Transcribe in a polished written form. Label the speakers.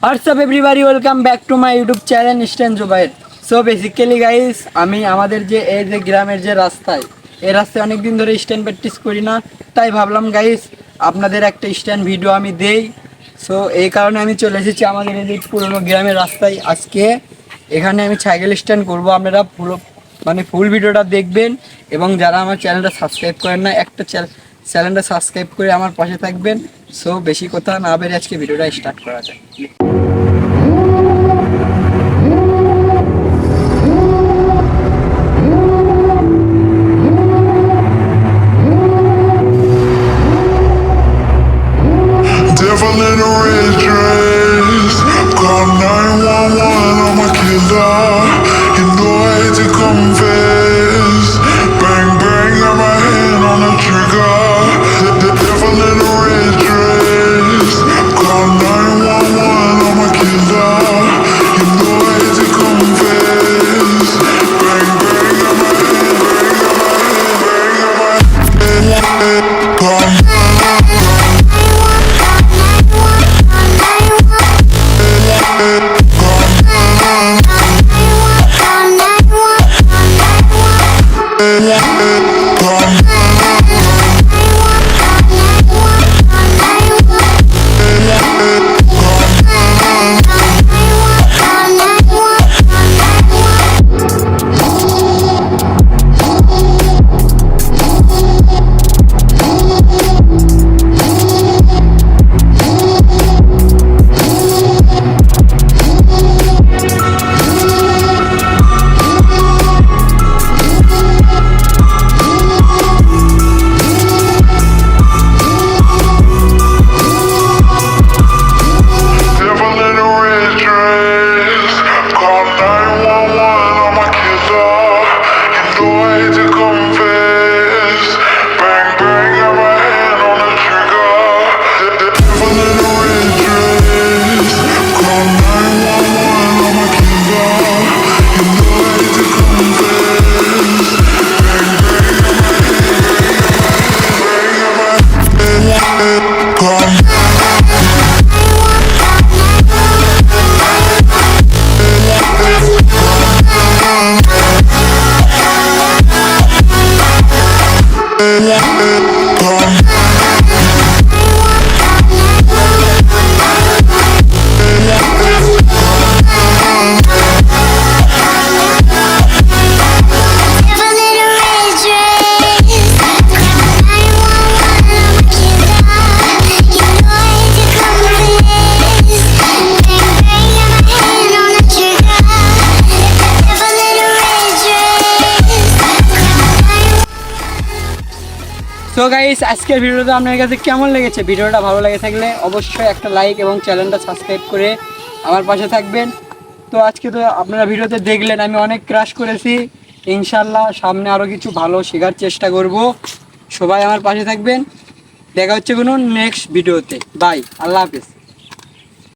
Speaker 1: WhatsApp everybody, welcome back to my YouTube channel stand Zubair. So basically guys, আমি আমাদের যে এই যে গ্রামের যে রাস্তায়, এই রাস্তায় অনেক দিন ধরে স্ট্যান্ড প্র্যাকটিস করি না, তাই ভাবলাম গাইস আপনাদের একটা স্ট্যান্ড ভিডিও আমি দেই। সো এই কারণে আমি চলে এসেছি আমাদের এই যে পুরোনো গ্রামের রাস্তায়। আজকে এখানে আমি সাইকেল স্ট্যান্ড করবো, আপনারা ফুল ভিডিওটা দেখবেন। এবং যারা আমার চ্যানেলটা সাবস্ক্রাইব করেন না, একটা চ্যানেলটা সাবস্ক্রাইব করে আমার পাশে থাকবেন। সো বেশি কথা না বেরে আজকে ভিডিওটা স্টার্ট করা যায়।
Speaker 2: Devil in a red dress, call 911, I'm a killer. You know I hate to confess. Bang bang, got my hand on the trigger. The devil in a red dress, call 911, I'm a killer. You know I hate to confess. Bang bang, got my hand, bang got my hand, call.
Speaker 1: So guys, আজকের ভিডিওটা আপনার কাছে কেমন লেগেছে? ভিডিওটা ভালো লেগে থাকলে অবশ্যই একটা লাইক এবং চ্যানেলটা সাবস্ক্রাইব করে আমার পাশে থাকবেন। তো আজকে তো আপনারা ভিডিওতে দেখলেন আমি অনেক ক্রাশ করেছি। ইনশাল্লাহ সামনে আরও কিছু ভালো শেখার চেষ্টা করব। সবাই আমার পাশে থাকবেন। দেখা হচ্ছে কোনো নেক্সট ভিডিওতে। বাই, আল্লাহ হাফেজ।